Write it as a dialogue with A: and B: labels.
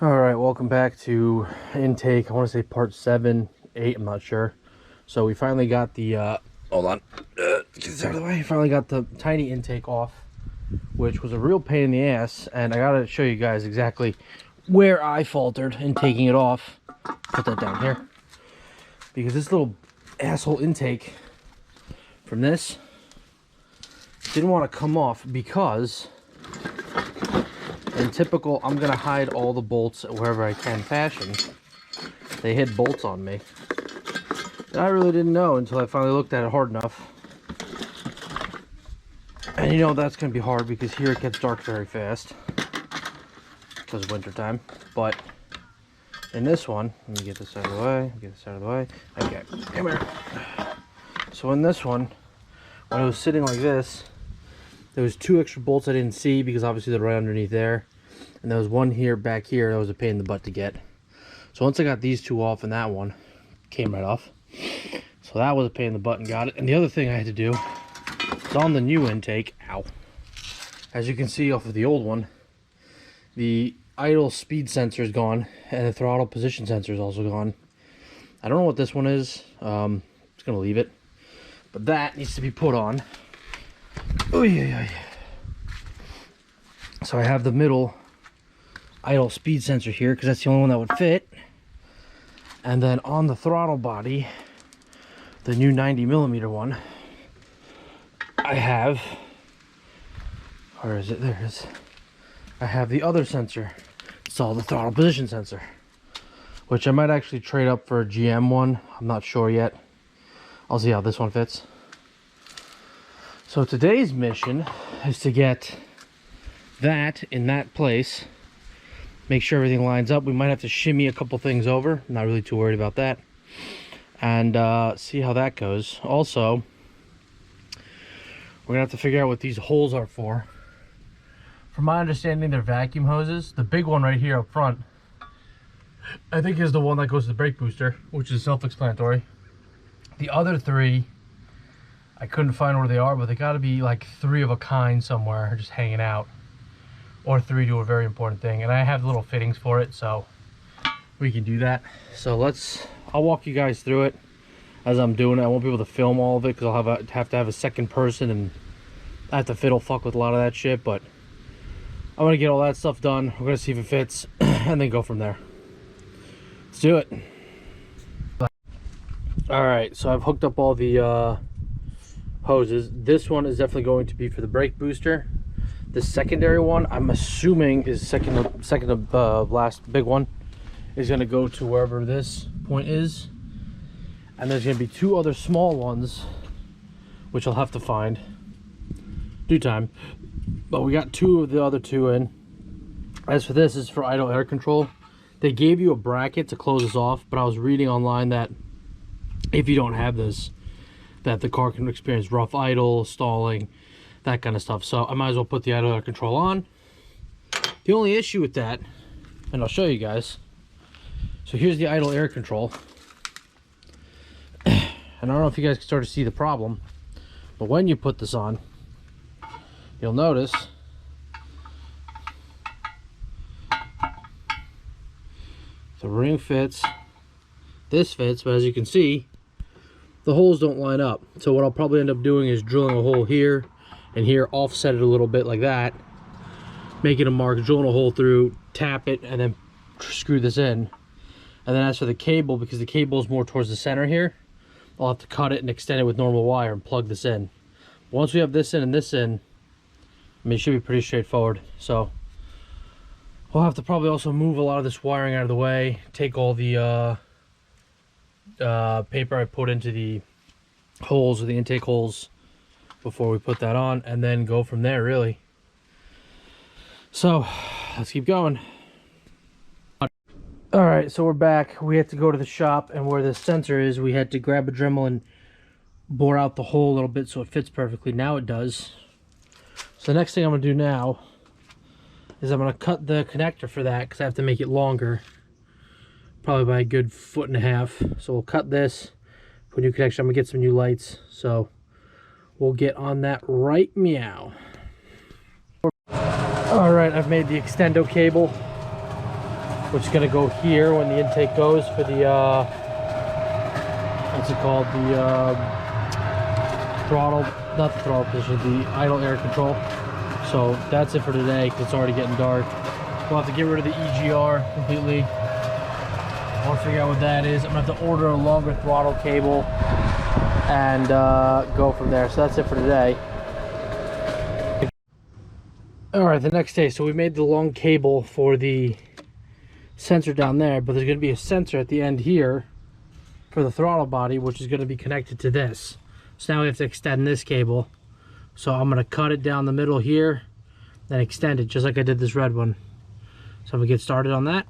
A: All right, welcome back to intake. I want to say part 7, 8, I'm not sure. So we finally got the hold on, get this out of the way. Finally got the tiny intake off, which was a real pain in the ass, and I gotta show you guys exactly where I faltered in taking it off. Put that down here, because this little asshole intake from this didn't want to come off, because in typical I'm gonna hide all the bolts wherever I can fashion, they hit bolts on me. And I really didn't know until I finally looked at it hard enough. And you know that's gonna be hard because here it gets dark very fast because of winter time. But in this one, let me get this out of the way, okay, come here. So in this one, when it was sitting like this, there was 2 extra bolts I didn't see because obviously they're right underneath there. And there was one here, back here, that was a pain in the butt to get. So once I got these 2 off and that one came right off. So that was a pain in the butt and got it. And the other thing I had to do is on the new intake, ow. As you can see off of the old one, the idle speed sensor is gone and the throttle position sensor is also gone. I don't know what this one is. I'm just gonna leave it. But that needs to be put on. Oh yeah. So I have the middle idle speed sensor here because that's the only one that would fit. And then on the throttle body, the new 90mm one, I have, where is it? There it is. I have the other sensor. It's all the throttle position sensor, which I might actually trade up for a GM one. I'm not sure yet. I'll see how this one fits. So today's mission is to get that in that place, make sure everything lines up. We might have to shimmy a couple things over, not really too worried about that, and see how that goes. Also, we're gonna have to figure out what these holes are for. From my understanding, they're vacuum hoses. The big one right here up front, I think, is the one that goes to the brake booster, which is self-explanatory. The other 3, I couldn't find where they are, but they got to be like 3 of a kind somewhere, just hanging out, or 3 do a very important thing. And I have little fittings for it, so we can do that. So I'll walk you guys through it as I'm doing it. I won't be able to film all of it because I'll have to have a second person, and I have to fiddle fuck with a lot of that shit. But I'm gonna get all that stuff done. We're gonna see if it fits, and then go from there. Let's do it. All right, so I've hooked up all the hoses. This one is definitely going to be for the brake booster. The secondary one, I'm assuming, is second of last big one, is going to go to wherever this point is. And there's going to be 2 other small ones, which I'll have to find due time. But we got 2 of the other 2 in. As for this, is for idle air control. They gave you a bracket to close this off, but I was reading online that if you don't have this, that the car can experience rough idle, stalling, that kind of stuff. So I might as well put the idle air control on. The only issue with that, and I'll show you guys. So here's the idle air control. And I don't know if you guys can start to see the problem, but when you put this on, you'll notice the ring fits, this fits, but as you can see, the holes don't line up. So what I'll probably end up doing is drilling a hole here and here, offset it a little bit like that, making a mark, drilling a hole through, tap it, and then screw this in. And then as for the cable, because the cable is more towards the center here, I'll have to cut it and extend it with normal wire and plug this in. Once we have this in and this in, I mean, it should be pretty straightforward. So we'll have to probably also move a lot of this wiring out of the way, take all the paper I put into the holes, or the intake holes, before we put that on, and then go from there, really. So let's keep going. All right, so we're back. We had to go to the shop, and where the sensor is, we had to grab a Dremel and bore out the hole a little bit so it fits perfectly. Now it does. So the next thing I'm gonna do now is I'm gonna cut the connector for that, because I have to make it longer, probably by a good 1.5 feet. So we'll cut this, put a new connection. I'm gonna get some new lights, so we'll get on that right meow. All right, I've made the extendo cable. which is going to go here when the intake goes for the what's it called, the throttle, not the throttle position, the idle air control. So that's it for today because it's already getting dark. We'll have to get rid of the EGR completely. I'll figure out what that is. I'm gonna have to order a longer throttle cable and go from there. So that's it for today. All right, the next day, so we made the long cable for the sensor down there, but there's going to be a sensor at the end here for the throttle body, which is going to be connected to this. So now we have to extend this cable. So I'm going to cut it down the middle here, then extend it just like I did this red one. So I'm going to get started on that.